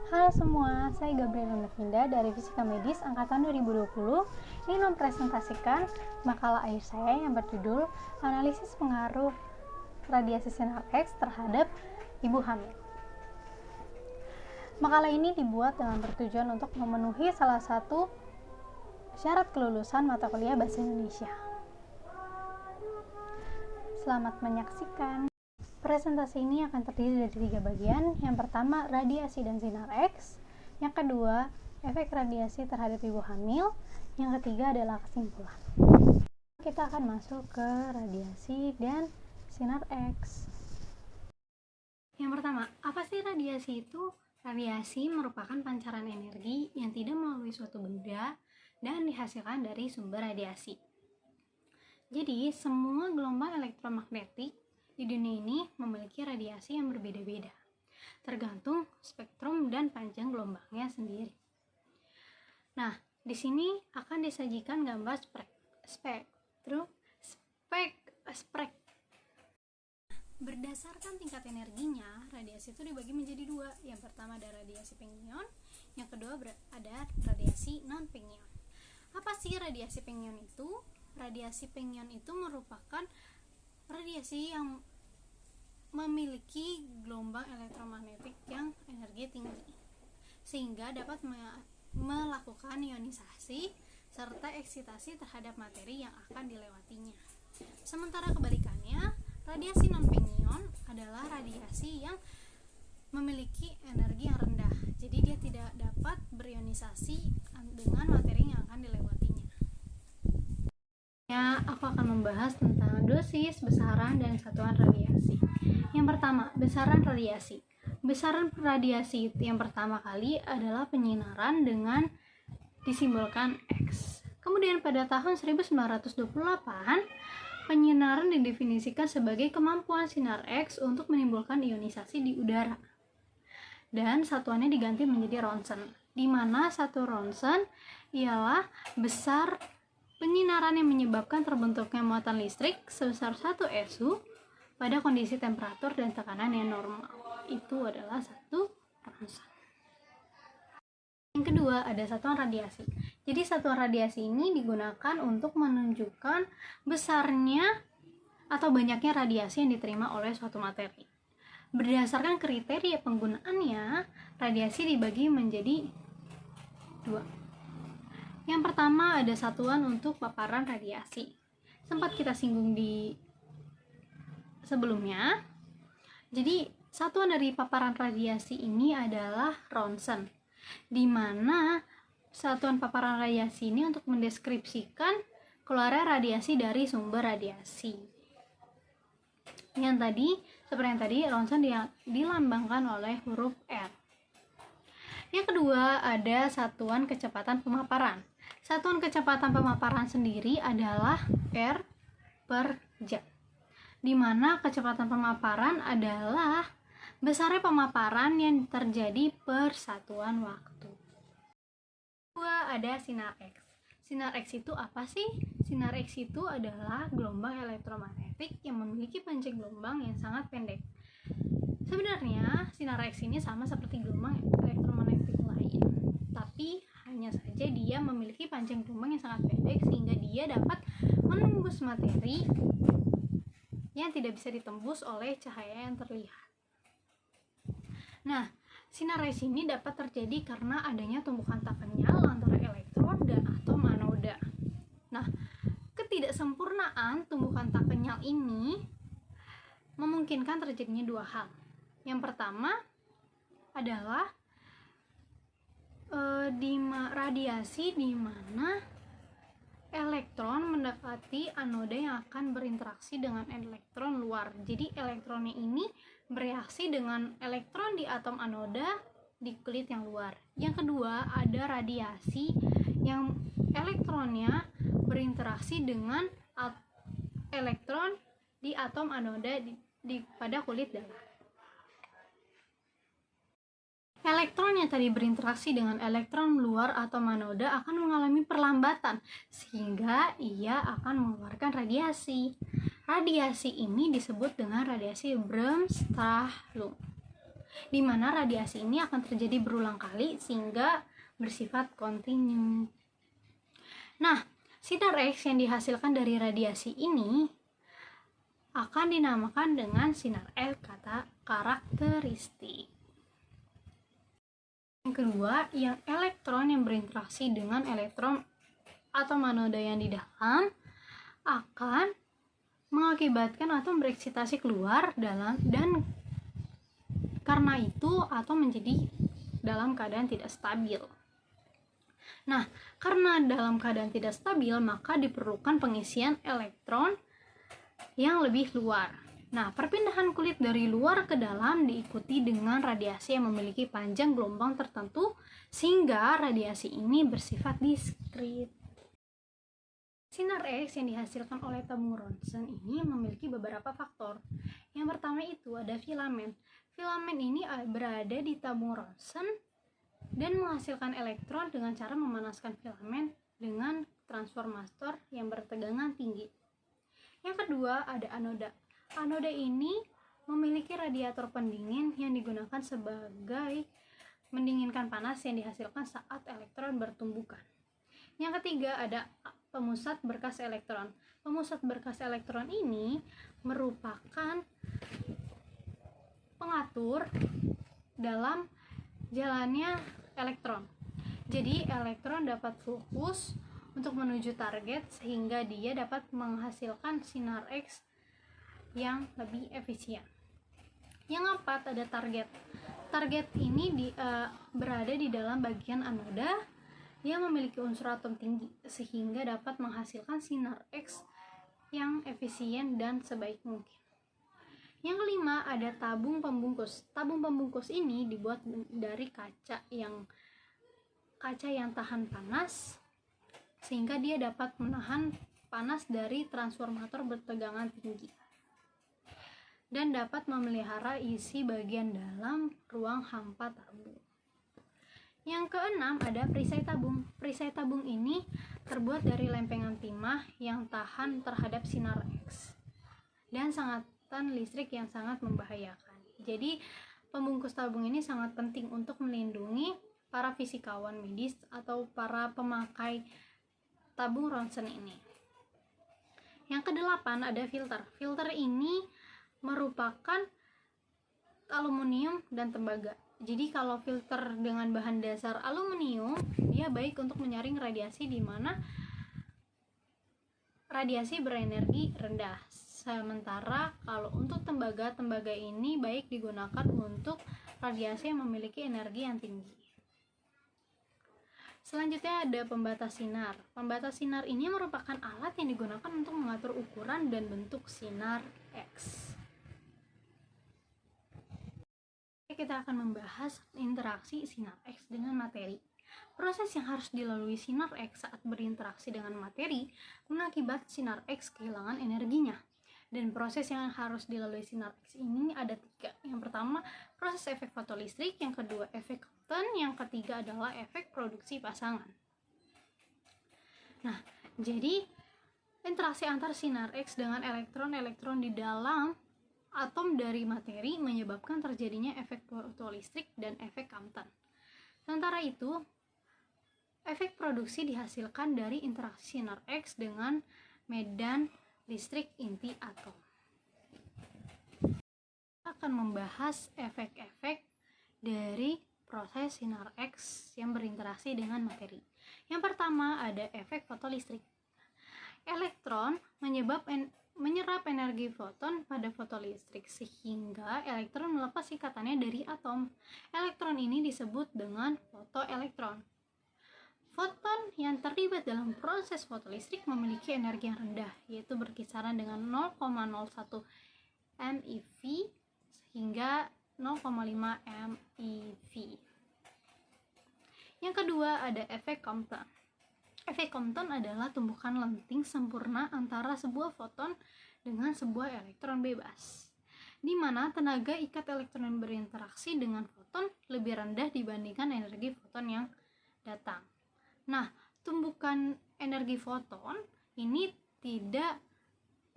Halo semua, saya Gabriela Novinda dari Fisika Medis Angkatan 2020 ingin mempresentasikan makalah akhir saya yang berjudul Analisis Pengaruh Radiasi Sinar X terhadap Ibu Hamil. Makalah ini dibuat dengan bertujuan untuk memenuhi salah satu syarat kelulusan mata kuliah Bahasa Indonesia. Selamat menyaksikan. Presentasi ini akan terdiri dari 3 bagian. Yang pertama, radiasi dan sinar X. Yang kedua, efek radiasi terhadap ibu hamil. Yang ketiga adalah kesimpulan. Kita akan masuk ke radiasi dan sinar X. Yang pertama, apa sih radiasi itu? Radiasi merupakan pancaran energi yang tidak melalui suatu benda dan dihasilkan dari sumber radiasi. Jadi, semua gelombang elektromagnetik di dunia ini memiliki radiasi yang berbeda-beda, tergantung spektrum dan panjang gelombangnya sendiri. Nah, di sini akan disajikan gambar Berdasarkan tingkat energinya, radiasi itu dibagi menjadi 2. Yang pertama ada radiasi pengion, yang kedua ada radiasi non-pengion. Apa sih radiasi pengion itu? Radiasi pengion itu merupakan radiasi yang memiliki gelombang elektromagnetik yang energi tinggi, sehingga dapat melakukan ionisasi serta eksitasi terhadap materi yang akan dilewatinya. Sementara kebalikannya, radiasi non-pengion adalah radiasi yang memiliki energi yang rendah, jadi dia tidak dapat berionisasi dengan materi yang akan dilewatinya. Aku akan membahas tentang dosis, besaran, dan satuan radiasi. Yang pertama, besaran radiasi. Besaran radiasi yang pertama kali adalah penyinaran dengan disimbolkan X. Kemudian pada tahun 1928, penyinaran didefinisikan sebagai kemampuan sinar X untuk menimbulkan ionisasi di udara. Dan satuannya diganti menjadi ronsen, di mana satu ronsen ialah besar penyinaran yang menyebabkan terbentuknya muatan listrik sebesar 1 SU pada kondisi temperatur dan tekanan yang normal. Itu adalah 1 ronsen. Yang kedua ada satuan radiasi. Jadi satuan radiasi ini digunakan untuk menunjukkan besarnya atau banyaknya radiasi yang diterima oleh suatu materi. Berdasarkan kriteria penggunaannya, radiasi dibagi menjadi 2. Yang pertama ada satuan untuk paparan radiasi. Sempat kita singgung di sebelumnya. Jadi satuan dari paparan radiasi ini adalah ronsen, di mana satuan paparan radiasi ini untuk mendeskripsikan keluarnya radiasi dari sumber radiasi. Seperti yang tadi, ronsen dilambangkan oleh huruf R. Yang kedua ada satuan kecepatan pemaparan. Satuan kecepatan pemaparan sendiri adalah R per jam, di mana kecepatan pemaparan adalah besarnya pemaparan yang terjadi per satuan waktu. Kedua ada sinar X. Sinar X itu apa sih? Sinar X itu adalah gelombang elektromagnetik yang memiliki panjang gelombang yang sangat pendek. Sebenarnya sinar X ini sama seperti gelombang elektromagnetik lain, tapi hanya saja dia memiliki panjang gelombang yang sangat pendek sehingga dia dapat menembus materi yang tidak bisa ditembus oleh cahaya yang terlihat. Nah, sinar X ini dapat terjadi karena adanya tumbukan tak kenyal antara elektron dan atom anoda. Nah, ketidaksempurnaan tumbukan tak kenyal ini memungkinkan terjadinya 2 hal. Yang pertama adalah radiasi di mana elektron mendekati anoda yang akan berinteraksi dengan elektron luar. Jadi elektronnya ini bereaksi dengan elektron di atom anoda di kulit yang luar. Yang kedua ada radiasi yang elektronnya berinteraksi dengan elektron di atom anoda pada kulit dalam. Elektron yang tadi berinteraksi dengan elektron luar atom anoda akan mengalami perlambatan sehingga ia akan mengeluarkan radiasi. Radiasi ini disebut dengan radiasi Bremsstrahlung. di mana radiasi ini akan terjadi berulang kali sehingga bersifat kontinu. Nah, sinar X yang dihasilkan dari radiasi ini akan dinamakan dengan sinar X karakteristik. Yang kedua, yang elektron yang berinteraksi dengan elektron atom anoda yang di dalam akan mengakibatkan atom bereksitasi keluar dan karena itu atom menjadi dalam keadaan tidak stabil. Nah, karena dalam keadaan tidak stabil, maka diperlukan pengisian elektron yang lebih luar. Nah, perpindahan kulit dari luar ke dalam diikuti dengan radiasi yang memiliki panjang gelombang tertentu, sehingga radiasi ini bersifat diskrit. Sinar X yang dihasilkan oleh tabung Ronsen ini memiliki beberapa faktor. Yang pertama itu ada filamen. Filamen ini berada di tabung Ronsen dan menghasilkan elektron dengan cara memanaskan filamen dengan transformator yang bertegangan tinggi. Yang kedua ada anoda. Anoda ini memiliki radiator pendingin yang digunakan sebagai mendinginkan panas yang dihasilkan saat elektron bertumbukan. Yang ketiga ada pemusat berkas elektron. Pemusat berkas elektron ini merupakan pengatur dalam jalannya elektron. Jadi elektron dapat fokus untuk menuju target sehingga dia dapat menghasilkan sinar X yang lebih efisien. Yang keempat ada target. Target ini berada di dalam bagian anoda yang memiliki unsur atom tinggi sehingga dapat menghasilkan sinar X yang efisien dan sebaik mungkin. Yang kelima ada tabung pembungkus. Tabung pembungkus ini dibuat dari kaca yang tahan panas sehingga dia dapat menahan panas dari transformator bertegangan tinggi dan dapat memelihara isi bagian dalam ruang hampa tabung. Yang keenam ada perisai tabung. Perisai tabung ini terbuat dari lempengan timah yang tahan terhadap sinar X dan sengatan listrik yang sangat membahayakan. Jadi pembungkus tabung ini sangat penting untuk melindungi para fisikawan medis atau para pemakai tabung Ronsen ini. Yang kedelapan ada filter. Filter ini merupakan aluminium dan tembaga. Jadi kalau filter dengan bahan dasar aluminium, dia baik untuk menyaring radiasi di mana radiasi berenergi rendah. Sementara kalau untuk tembaga ini baik digunakan untuk radiasi yang memiliki energi yang tinggi. Selanjutnya ada pembatas sinar. Pembatas sinar ini merupakan alat yang digunakan untuk mengatur ukuran dan bentuk sinar X. Kita akan membahas interaksi sinar X dengan materi. Proses yang harus dilalui sinar X saat berinteraksi dengan materi mengakibat sinar X kehilangan energinya. Dan proses yang harus dilalui sinar X ini ada 3. Yang pertama, proses efek fotolistrik, yang kedua efek Compton, yang ketiga adalah efek produksi pasangan. Nah, jadi interaksi antar sinar X dengan elektron-elektron di dalam atom dari materi menyebabkan terjadinya efek fotolistrik dan efek Compton. Sementara itu, efek produksi dihasilkan dari interaksi sinar X dengan medan listrik inti atom. Kita akan membahas efek-efek dari proses sinar X yang berinteraksi dengan materi. Yang pertama ada efek fotolistrik. Elektron menyerap energi foton pada fotolistrik sehingga elektron melepas ikatannya dari atom. Elektron ini disebut dengan fotoelektron. Foton yang terlibat dalam proses fotolistrik memiliki energi yang rendah, yaitu berkisaran dengan 0,01 MeV hingga 0,5 MeV. Yang kedua ada efek Compton. Efek Compton adalah tumbukan lenting sempurna antara sebuah foton dengan sebuah elektron bebas, di mana tenaga ikat elektron yang berinteraksi dengan foton lebih rendah dibandingkan energi foton yang datang. Nah, tumbukan energi foton ini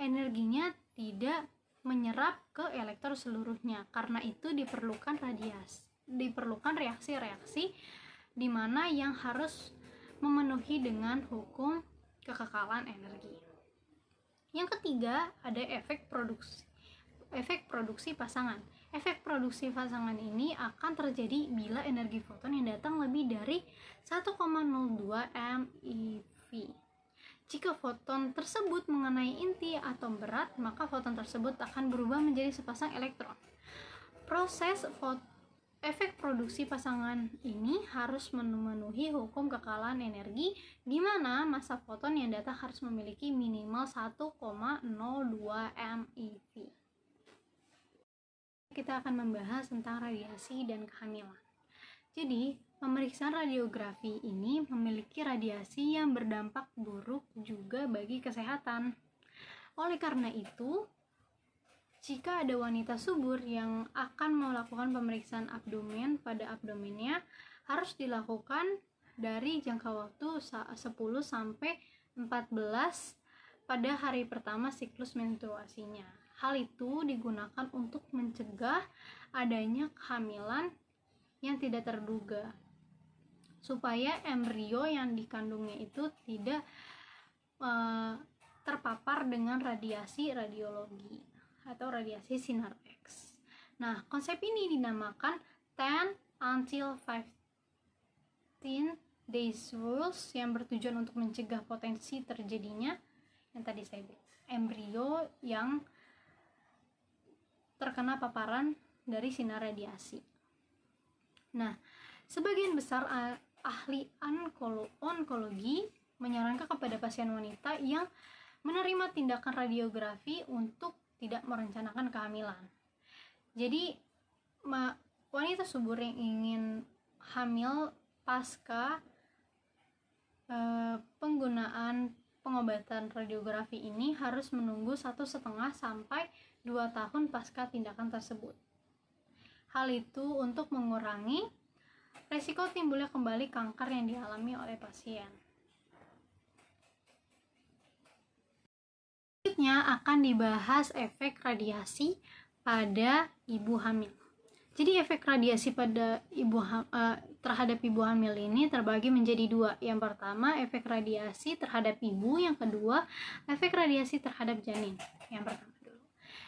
energinya tidak menyerap ke elektrod seluruhnya. Karena itu diperlukan reaksi-reaksi di mana yang harus memenuhi dengan hukum kekekalan energi. Yang ketiga ada efek produksi pasangan. Efek produksi pasangan ini akan terjadi bila energi foton yang datang lebih dari 1,02 MeV. Jika foton tersebut mengenai inti atom berat, maka foton tersebut akan berubah menjadi sepasang elektron. Proses efek produksi pasangan ini harus memenuhi hukum kekekalan energi, di mana massa foton yang datang harus memiliki minimal 1,02 MeV. Kita akan membahas tentang radiasi dan kehamilan. Jadi, pemeriksaan radiografi ini memiliki radiasi yang berdampak buruk juga bagi kesehatan. Oleh karena itu, jika ada wanita subur yang akan melakukan pemeriksaan abdomen pada abdomennya, harus dilakukan dari jangka waktu 10 sampai 14 pada hari pertama siklus menstruasinya. Hal itu digunakan untuk mencegah adanya kehamilan yang tidak terduga, supaya embrio yang dikandungnya itu tidak terpapar dengan radiasi radiologi atau radiasi sinar X. Nah, konsep ini dinamakan 10 until 15 days rules yang bertujuan untuk mencegah potensi terjadinya yang tadi saya bilang, embrio yang terkena paparan dari sinar radiasi. Nah, sebagian besar ahli onkologi menyarankan kepada pasien wanita yang menerima tindakan radiografi untuk tidak merencanakan kehamilan. Jadi, wanita subur yang ingin hamil pasca penggunaan pengobatan radiografi ini harus menunggu 1,5 sampai 2 tahun pasca tindakan tersebut. Hal itu untuk mengurangi resiko timbulnya kembali kanker yang dialami oleh pasien. Selanjutnya akan dibahas efek radiasi pada ibu hamil. Jadi efek radiasi pada terhadap ibu hamil ini terbagi menjadi dua. Yang pertama efek radiasi terhadap ibu, yang kedua efek radiasi terhadap janin. Yang pertama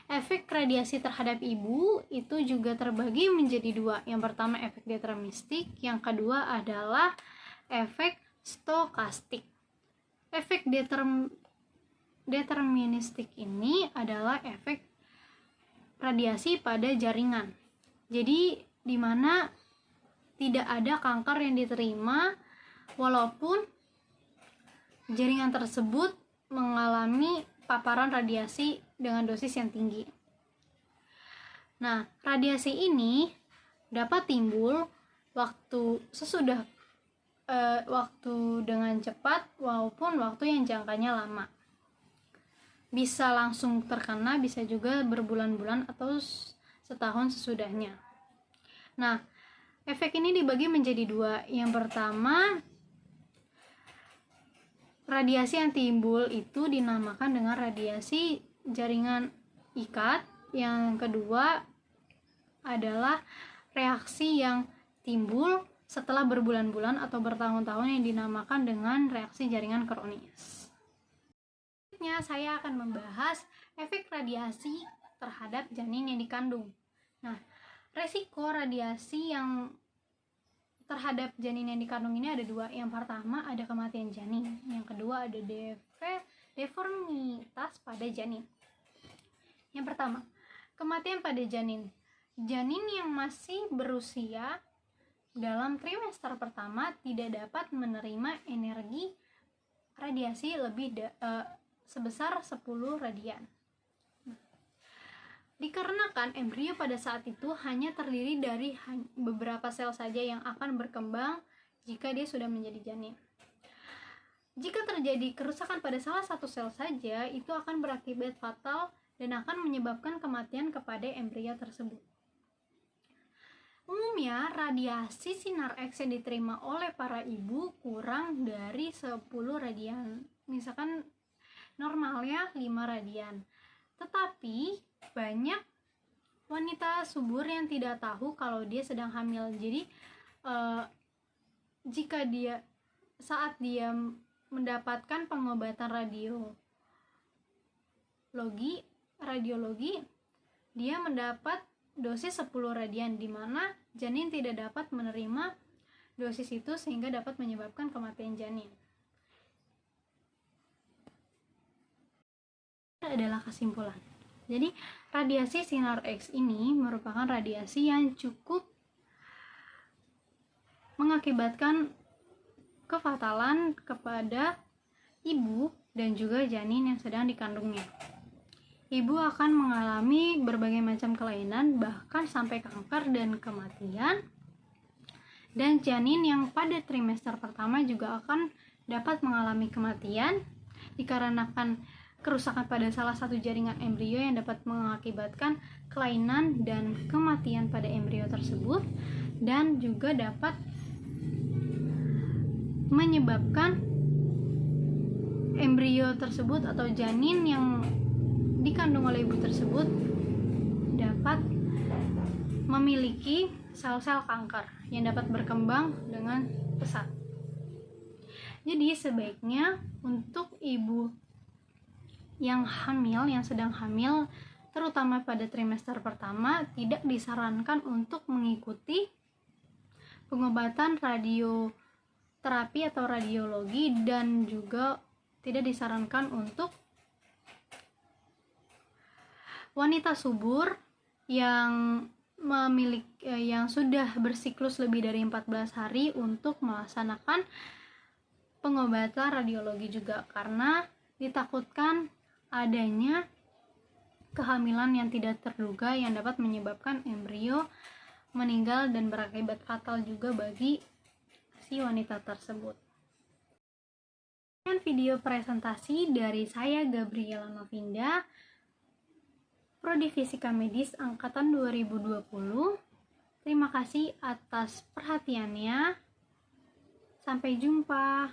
efek radiasi terhadap ibu itu juga terbagi menjadi dua. Yang pertama efek deterministik, yang kedua adalah efek stokastik. Efek deterministik ini adalah efek radiasi pada jaringan. Jadi di mana tidak ada kanker yang diterima walaupun jaringan tersebut mengalami paparan radiasi dengan dosis yang tinggi. Nah, radiasi ini dapat timbul waktu dengan cepat maupun waktu yang jangkanya lama. Bisa langsung terkena, bisa juga berbulan-bulan atau setahun sesudahnya. Nah, efek ini dibagi menjadi dua. Yang pertama, radiasi yang timbul itu dinamakan dengan radiasi jaringan ikat. Yang kedua adalah reaksi yang timbul setelah berbulan-bulan atau bertahun-tahun yang dinamakan dengan reaksi jaringan kronis. Selanjutnya saya akan membahas efek radiasi terhadap janin yang dikandung. Nah, resiko radiasi yang terhadap janin yang dikandung ini ada dua. Yang pertama ada kematian janin, yang kedua ada deformitas pada janin. Yang pertama, kematian pada janin. Janin yang masih berusia dalam trimester pertama tidak dapat menerima energi radiasi sebesar 10 radian. Dikarenakan embrio pada saat itu hanya terdiri dari beberapa sel saja yang akan berkembang jika dia sudah menjadi janin. Jika terjadi kerusakan pada salah satu sel saja, itu akan berakibat fatal dan akan menyebabkan kematian kepada embrio tersebut. Umumnya, radiasi sinar X yang diterima oleh para ibu kurang dari 10 radian. Misalkan normalnya 5 radian. Tetapi banyak wanita subur yang tidak tahu kalau dia sedang hamil. Jadi jika saat dia mendapatkan pengobatan radiologi, dia mendapat dosis 10 radian, di mana janin tidak dapat menerima dosis itu sehingga dapat menyebabkan kematian janin. Adalah kesimpulan. Jadi radiasi sinar X ini merupakan radiasi yang cukup mengakibatkan kefatalan kepada ibu dan juga janin yang sedang dikandungnya. Ibu akan mengalami berbagai macam kelainan, bahkan sampai kanker dan kematian. Dan janin yang pada trimester pertama juga akan dapat mengalami kematian dikarenakan kerusakan pada salah satu jaringan embrio yang dapat mengakibatkan kelainan dan kematian pada embrio tersebut, dan juga dapat menyebabkan embrio tersebut atau janin yang dikandung oleh ibu tersebut dapat memiliki sel-sel kanker yang dapat berkembang dengan pesat. Jadi sebaiknya untuk ibu yang sedang hamil, terutama pada trimester pertama, tidak disarankan untuk mengikuti pengobatan radioterapi atau radiologi, dan juga tidak disarankan untuk wanita subur yang yang sudah bersiklus lebih dari 14 hari untuk melaksanakan pengobatan radiologi juga, karena ditakutkan adanya kehamilan yang tidak terduga yang dapat menyebabkan embrio meninggal dan berakibat fatal juga bagi si wanita tersebut. Dengan video presentasi dari saya, Gabriela Novinda, Prodi Fisika Medis Angkatan 2020. Terima kasih atas perhatiannya. Sampai jumpa.